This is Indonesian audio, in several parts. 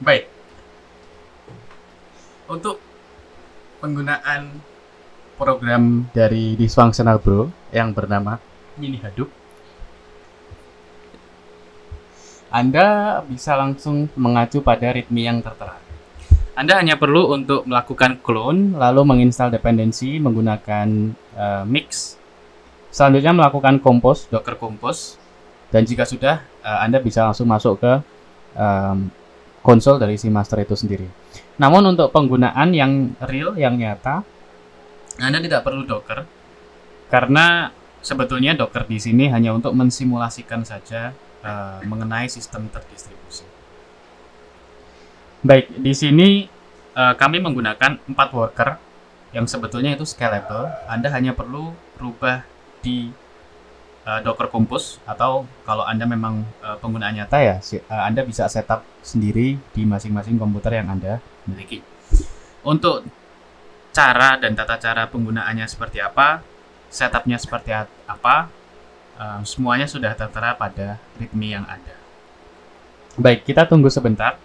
Baik, untuk penggunaan program dari Dysfunctional Bro yang bernama Mini Hadoop, Anda bisa langsung mengacu pada readme yang tertera. Anda hanya perlu untuk melakukan clone, lalu menginstal dependensi menggunakan mix. Selanjutnya melakukan compose, docker compose. Dan jika sudah, Anda bisa langsung masuk ke konsol dari si master itu sendiri. Namun untuk penggunaan yang real, yang nyata, Anda tidak perlu docker. Karena sebetulnya docker di sini hanya untuk mensimulasikan saja mengenai sistem terdistribusi. Baik, di sini kami menggunakan 4 worker yang sebetulnya itu scalable. Anda hanya perlu rubah di Docker Compose, atau kalau Anda memang pengguna nyata ya, Anda bisa setup sendiri di masing-masing komputer yang Anda miliki. Untuk cara dan tata cara penggunaannya seperti apa, setupnya seperti apa, semuanya sudah tertera pada readme yang ada. Baik, kita tunggu sebentar.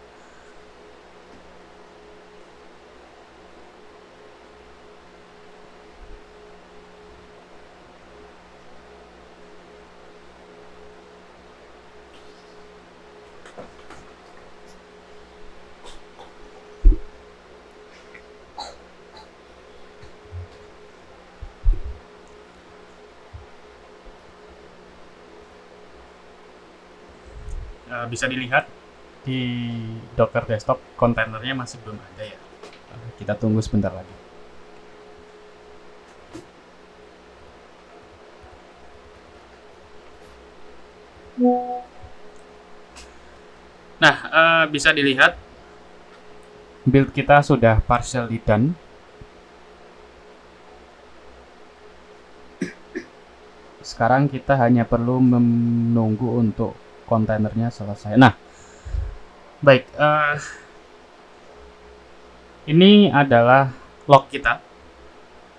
Bisa dilihat di Docker desktop kontainernya masih belum ada ya. Kita tunggu sebentar lagi. Nah, bisa dilihat build kita sudah partially done. Sekarang kita hanya perlu menunggu untuk kontainernya selesai. Nah, baik, ini adalah log kita.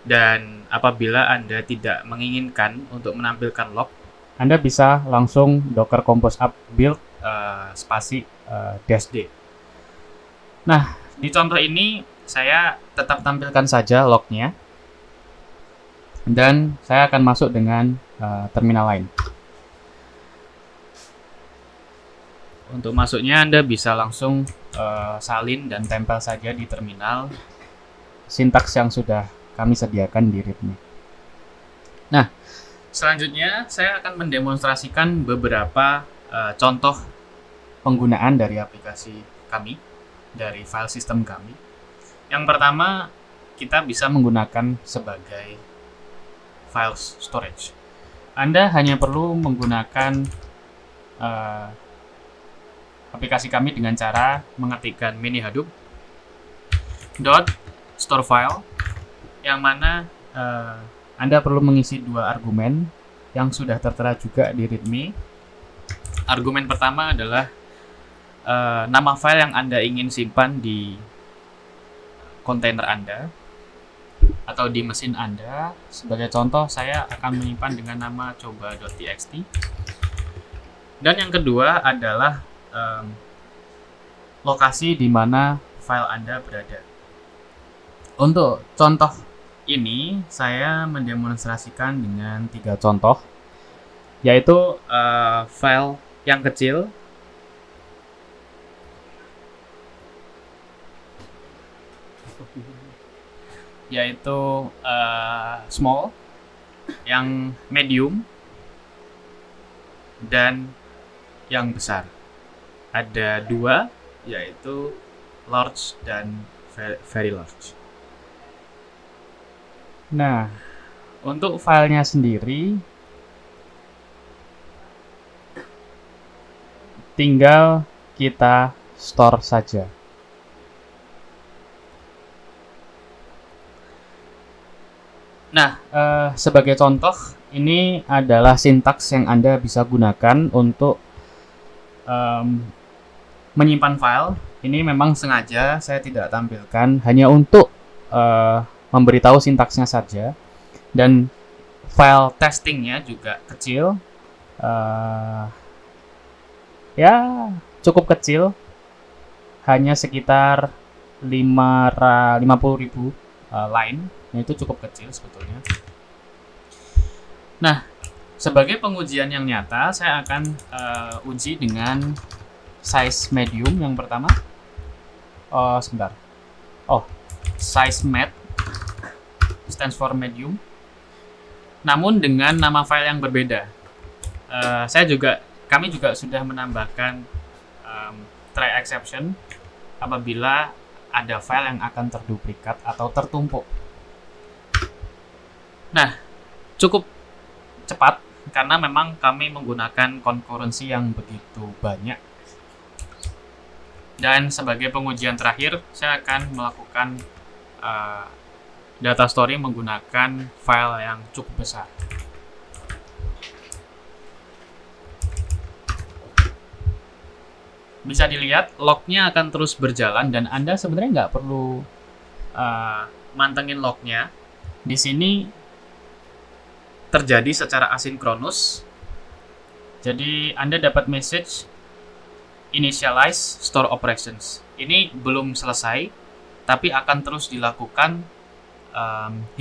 Dan apabila Anda tidak menginginkan untuk menampilkan log, Anda bisa langsung docker compose up build spasi -d. Nah, di contoh ini saya tetap tampilkan saja lognya, dan saya akan masuk dengan terminal lain. Untuk masuknya Anda bisa langsung salin dan tempel saja di terminal sintaks yang sudah kami sediakan di readme. Nah, selanjutnya saya akan mendemonstrasikan beberapa contoh penggunaan dari aplikasi kami, dari file system kami. Yang pertama, kita bisa menggunakan sebagai file storage. Anda hanya perlu menggunakan aplikasi kami dengan cara mengetikkan mini hadoop .store file, yang mana Anda perlu mengisi 2 argumen yang sudah tertera juga di readme. Argumen pertama adalah nama file yang Anda ingin simpan di kontainer Anda atau di mesin Anda. Sebagai contoh, saya akan menyimpan dengan nama coba.txt. Dan yang kedua adalah lokasi di mana file Anda berada. Untuk contoh ini, saya mendemonstrasikan dengan 3 contoh, yaitu file yang kecil, yaitu small, yang medium, dan yang besar. Ada 2, yaitu large dan very large. Nah, untuk filenya sendiri tinggal kita store saja. Nah, sebagai contoh, ini adalah sintaks yang Anda bisa gunakan untuk menyimpan file. Ini memang sengaja saya tidak tampilkan, hanya untuk memberitahu sintaksnya saja. Dan file testingnya juga kecil, ya cukup kecil. hanya sekitar 50.000 line. Nah, itu cukup kecil sebetulnya. Nah, sebagai pengujian yang nyata, saya akan uji dengan size medium yang pertama. Sebentar. Size med stands for medium. Namun dengan nama file yang berbeda. Kami juga sudah menambahkan try exception apabila ada file yang akan terduplikat atau tertumpuk. Nah, cukup cepat karena memang kami menggunakan concurrency yang begitu banyak. Dan sebagai pengujian terakhir, saya akan melakukan data storing menggunakan file yang cukup besar. Bisa dilihat lognya akan terus berjalan dan Anda sebenarnya nggak perlu mantengin lognya. Di sini terjadi secara asinkronus. Jadi Anda dapat message initialize store operations. Ini belum selesai, tapi akan terus dilakukan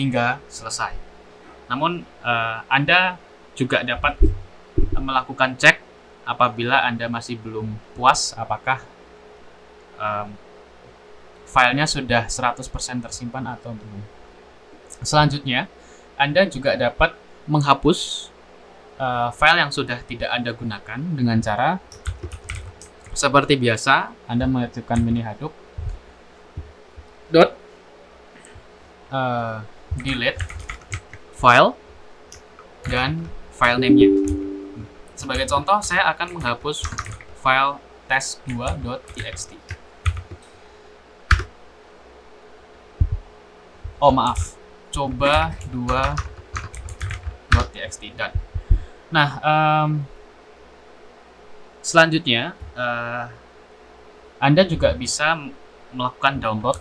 hingga selesai. Namun Anda juga dapat melakukan cek apabila Anda masih belum puas apakah filenya sudah 100% tersimpan atau belum. Selanjutnya, Anda juga dapat menghapus file yang sudah tidak Anda gunakan dengan cara seperti biasa. Anda mengaktifkan mini Hadoop delete file dan file name-nya. Sebagai contoh, saya akan menghapus file test2.txt. coba2.txt. Dan nah, selanjutnya Anda juga bisa melakukan download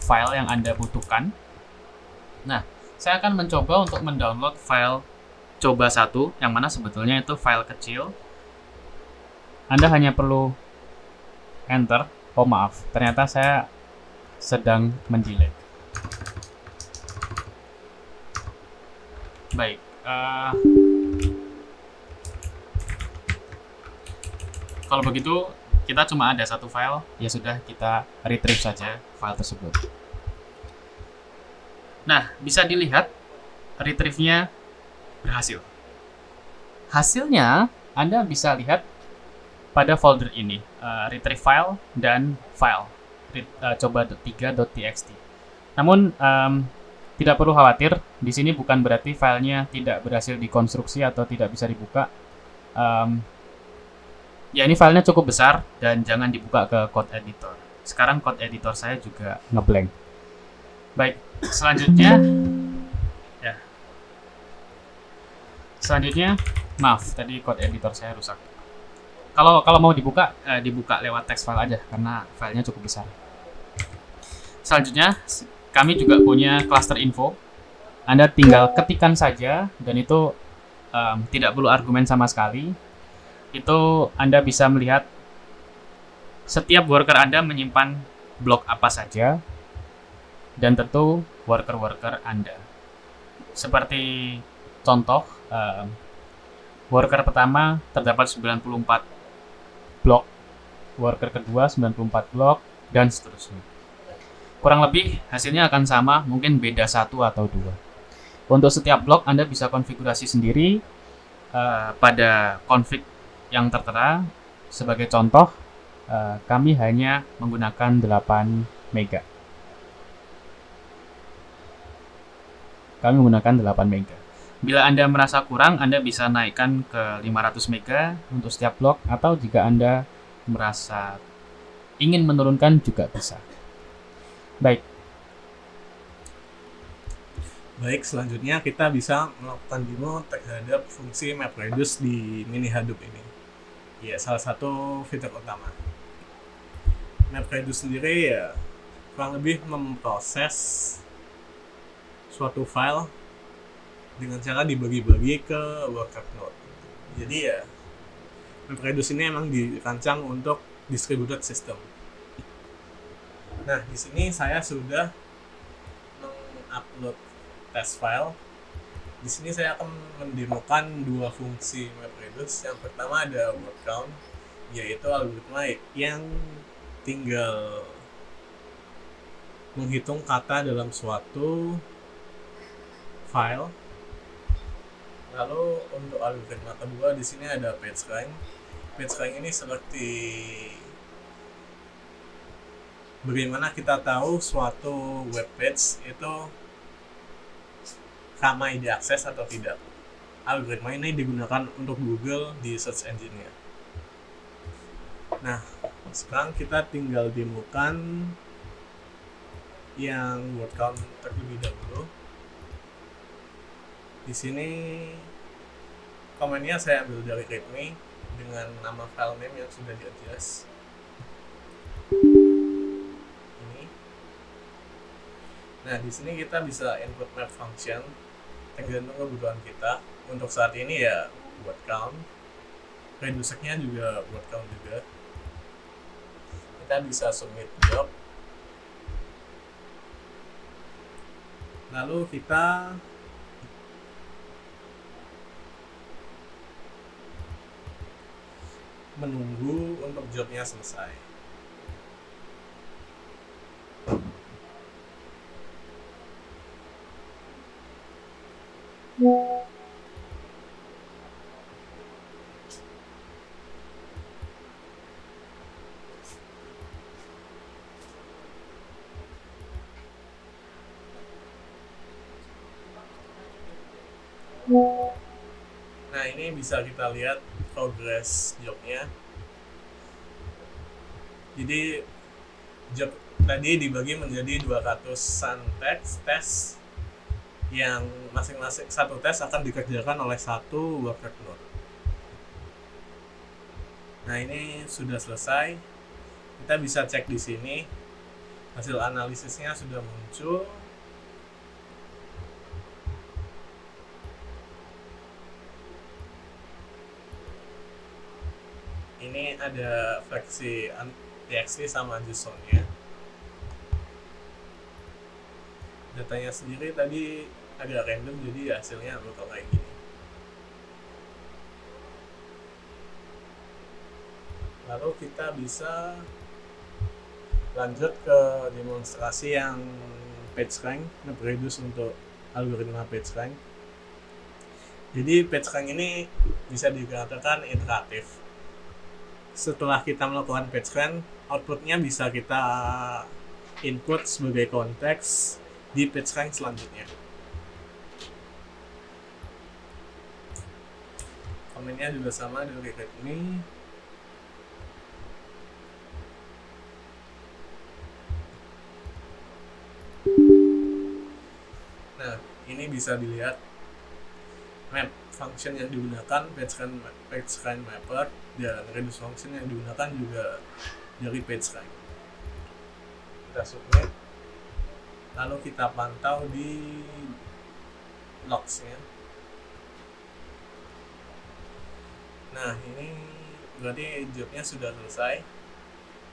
file yang Anda butuhkan. Nah, saya akan mencoba untuk mendownload file coba1, yang mana sebetulnya itu file kecil. Anda hanya perlu enter. Ternyata saya sedang mendelete. Baik, kalau begitu kita cuma ada satu file, ya sudah, kita retrieve saja file tersebut. Nah, bisa dilihat retrieve-nya berhasil. Hasilnya Anda bisa lihat pada folder ini, retrieve file dan file coba3.txt. Namun tidak perlu khawatir, di sini bukan berarti filenya tidak berhasil dikonstruksi atau tidak bisa dibuka. Ya, ini filenya cukup besar dan jangan dibuka ke code editor. Sekarang code editor saya juga ngeblank. Baik, selanjutnya, maaf, tadi code editor saya rusak. Kalau mau dibuka lewat text file aja karena filenya cukup besar. Selanjutnya, kami juga punya cluster info. Anda tinggal ketikkan saja dan itu tidak perlu argumen sama sekali. Itu Anda bisa melihat setiap worker Anda menyimpan blok apa saja dan tentu worker-worker Anda. Seperti contoh, worker pertama terdapat 94 blok, worker kedua 94 blok, dan seterusnya. Kurang lebih hasilnya akan sama, mungkin beda 1 atau 2. Untuk setiap blok Anda bisa konfigurasi sendiri pada config yang tertera. Sebagai contoh, kami hanya menggunakan 8 mega. Bila Anda merasa kurang, Anda bisa naikkan ke 500 mega untuk setiap blok, atau jika Anda merasa ingin menurunkan juga bisa. Baik, selanjutnya kita bisa melakukan demo terhadap fungsi MapReduce di mini Hadoop ini. Ya, salah satu fitur utama. MapReduce sendiri ya kurang lebih memproses suatu file dengan cara dibagi-bagi ke worker node. Jadi ya, MapReduce ini emang dirancang untuk distributed system. Nah, di sini saya sudah mengupload test file. Di sini saya akan mendemokan dua fungsi MapReduce. Yang pertama ada word count, yaitu algoritma yang tinggal menghitung kata dalam suatu file. Lalu untuk algoritma kedua di sini ada PageRank. PageRank ini seperti bagaimana kita tahu suatu web page itu ramai diakses atau tidak. Algoritma ini digunakan untuk Google di search engine-nya. Nah, sekarang kita tinggal demokan yang word count terlebih dahulu. Di sini komennya saya ambil dari readme dengan nama file name yang sudah di-adjust. Ini. Nah, di sini kita bisa input map function tergantung kebutuhan kita. Untuk saat ini ya word count. Reducer-nya juga word count juga. Kita bisa submit job. Lalu kita menunggu untuk jobnya selesai. Nah, ini bisa kita lihat progress jobnya. Jadi job tadi dibagi menjadi 200-an tes yang masing-masing satu tes akan dikerjakan oleh satu worker node. Nah, ini sudah selesai. Kita bisa cek di sini. Hasil analisisnya sudah muncul. Ini ada fleksi txt sama JSON-nya. Datanya sendiri tadi agak random, jadi hasilnya bakal kayak gini. Lalu kita bisa lanjut ke demonstrasi yang PageRank, MapReduce untuk algoritma PageRank. Jadi PageRank ini bisa dikatakan iteratif. Setelah kita melakukan PageRank, outputnya bisa kita input sebagai konteks di PageRank selanjutnya. Komennya juga sama dari readme. Nah, ini bisa dilihat map function yang digunakan PageRank mapper, dan reduce function yang digunakan juga dari PageRank. Kita submit, lalu kita pantau di logs-nya. Nah, ini berarti jobnya sudah selesai,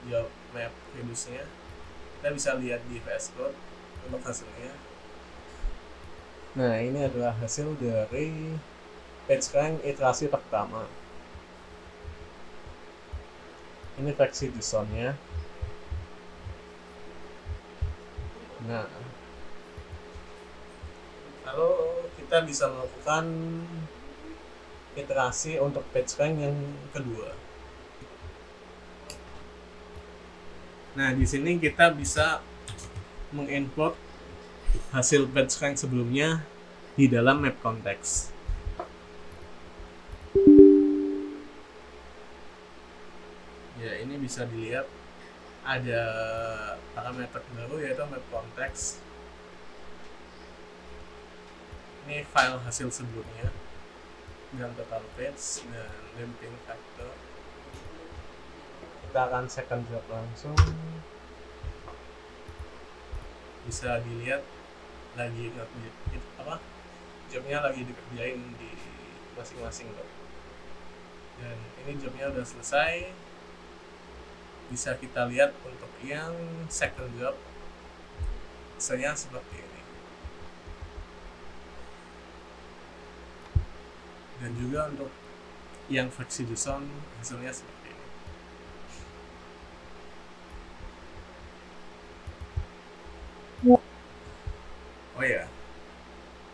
job map reduce-nya. Kita bisa lihat di VS Code untuk hasilnya. Nah, ini adalah hasil dari PageRank iterasi pertama. Ini versi JSON-nya. Nah, lalu kita bisa melakukan iterasi untuk PageRank yang kedua. Nah, di sini kita bisa mengimport hasil PageRank sebelumnya di dalam map context. Ya, ini bisa dilihat ada parameter baru yaitu map context. Ini file hasil sebelumnya dan total page dan damping factor. Kita akan second job langsung. Bisa dilihat lagi jobnya lagi dikerjain di masing-masing loh. Dan ini jobnya udah selesai. bisa kita lihat untuk yang second job hasilnya seperti ini, dan juga untuk yang versi JSON hasilnya seperti ini. Oh ya,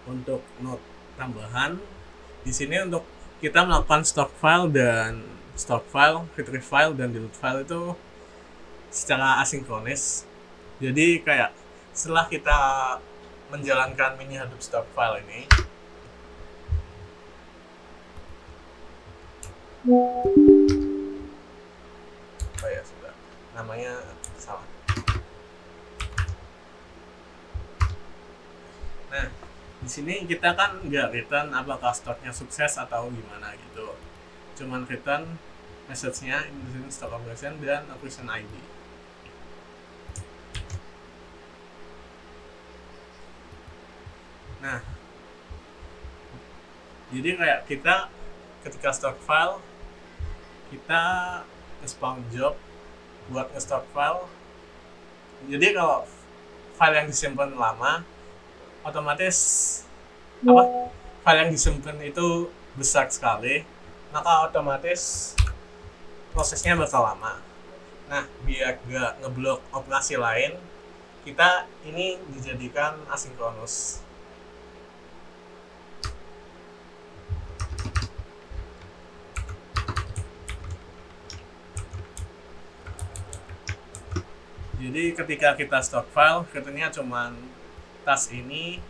untuk note tambahan di sini untuk kita melakukan stock file, retrieve file, dan delete file itu secara asinkronis. Jadi kayak setelah kita menjalankan mini Hadoop stock file ini, oh ya sudah, namanya salah. Nah, di sini kita kan nggak return apakah stocknya sukses atau gimana gitu. Cuman return message-nya in the stock operation dan operation ID. Nah, jadi kayak kita ketika stock file, kita nge-spawn job buat nge-stock file. Jadi kalau file yang disimpan lama, otomatis file yang disimpan itu besar sekali, maka otomatis prosesnya bakal lama. Nah, biar gak ngeblok operasi lain, kita ini dijadikan asinkronus. Jadi ketika kita stock file, returnnya cuman task ini,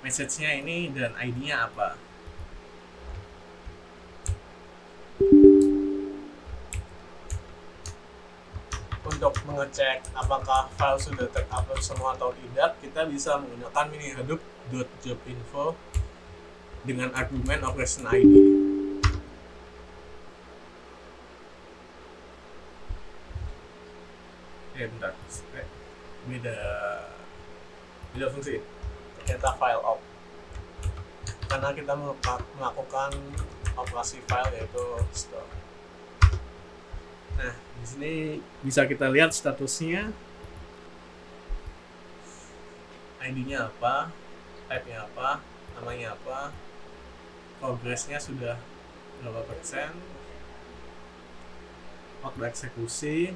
message-nya ini, dan ID-nya apa. Untuk mengecek apakah file sudah terupload semua atau tidak, kita bisa menggunakan mini hadoop.jobinfo dengan argumen operation ID. Bentar, beda fungsi. Ternyata file op, karena kita melakukan operasi file yaitu store. Nah, di sini bisa kita lihat statusnya, ID-nya apa, type-nya apa, namanya apa, progress-nya sudah berapa persen, waktu eksekusi.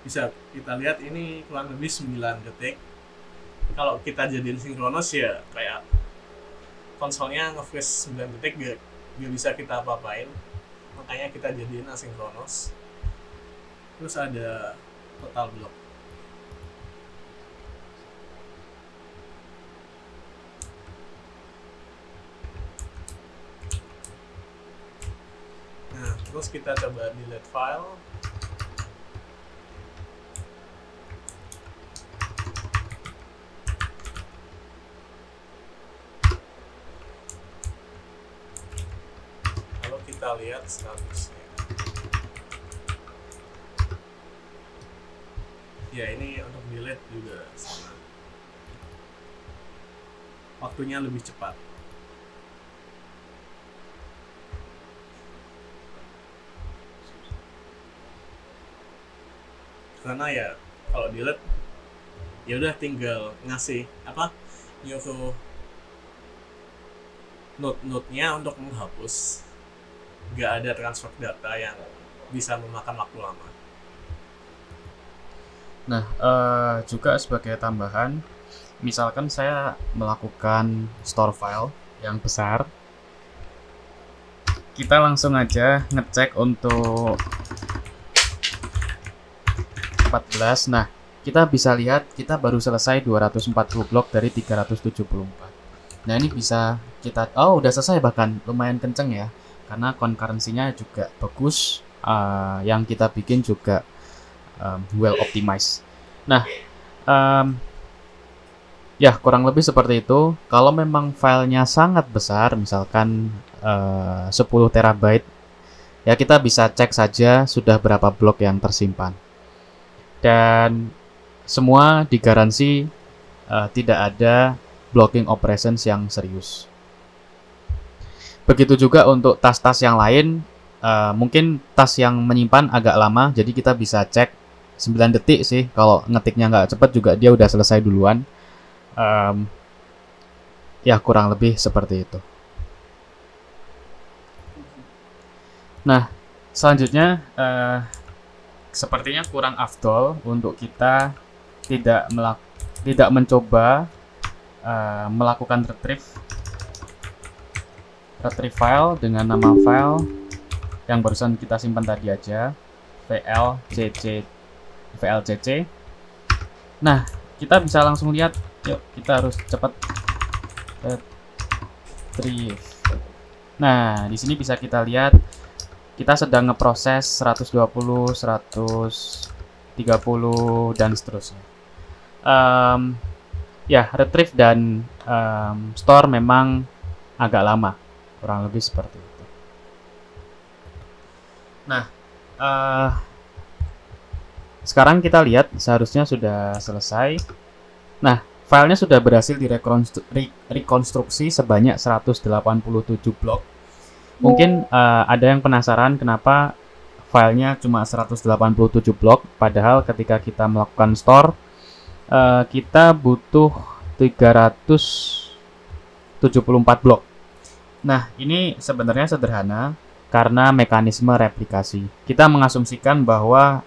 Bisa kita lihat ini kurang lebih 9 detik. Kalau kita jadiin sinkronos ya kayak konsolnya nge-freeze 9 detik gak bisa kita apa-apain, makanya kita jadiin asinkronos. Terus ada total block. Nah, terus kita coba delete file. Kita lihat statusnya. Ya, ini untuk delete juga sama. Waktunya lebih cepat. Karena ya kalau delete ya udah tinggal ngasih nyuruh node-nya untuk menghapus. Gak ada transfer data yang bisa memakan waktu lama. Nah, juga sebagai tambahan, misalkan saya melakukan store file yang besar, kita langsung aja ngecek untuk 14. Nah, kita bisa lihat kita baru selesai 240 blok dari 374. Nah, ini bisa kita, udah selesai, bahkan lumayan kenceng ya, karena concurrency-nya juga bagus, yang kita bikin juga well optimized. Nah, ya kurang lebih seperti itu. Kalau memang filenya sangat besar, misalkan 10 terabyte, ya kita bisa cek saja sudah berapa blok yang tersimpan. Dan semua digaransi tidak ada blocking operations yang serius. Begitu juga untuk tas-tas yang lain, mungkin tas yang menyimpan agak lama, jadi kita bisa cek 9 detik sih. Kalau ngetiknya nggak cepet juga dia udah selesai duluan. Ya kurang lebih seperti itu. Nah, selanjutnya sepertinya kurang afdol untuk kita tidak mencoba melakukan retrieve file dengan nama file yang barusan kita simpan tadi aja, vlcc. Nah, kita bisa langsung lihat. Yuk, kita harus cepat retrieve. Nah, di sini bisa kita lihat kita sedang ngeproses 120, 130 dan seterusnya. Ya, retrieve dan store memang agak lama, kurang lebih seperti itu. Nah, sekarang kita lihat seharusnya sudah selesai. Nah, filenya sudah berhasil direkonstruksi sebanyak 187 blok. Mungkin ada yang penasaran kenapa filenya cuma 187 blok, padahal ketika kita melakukan store kita butuh 374 blok. Nah, ini sebenarnya sederhana karena mekanisme replikasi. Kita mengasumsikan bahwa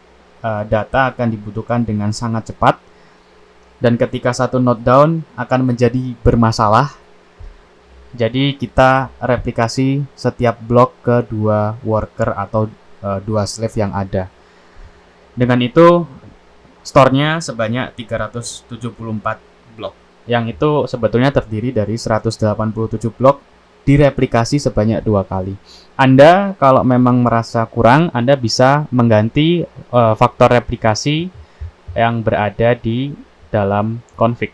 data akan dibutuhkan dengan sangat cepat, dan ketika satu node down akan menjadi bermasalah. Jadi kita replikasi setiap blok ke 2 worker atau 2 slave yang ada. Dengan itu store-nya sebanyak 374 blok. Yang itu sebetulnya terdiri dari 187 blok direplikasi sebanyak 2 kali. Anda kalau memang merasa kurang, Anda bisa mengganti faktor replikasi yang berada di dalam config.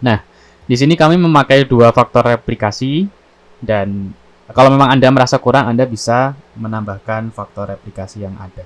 Nah, di sini kami memakai 2 faktor replikasi, dan kalau memang Anda merasa kurang, Anda bisa menambahkan faktor replikasi yang ada.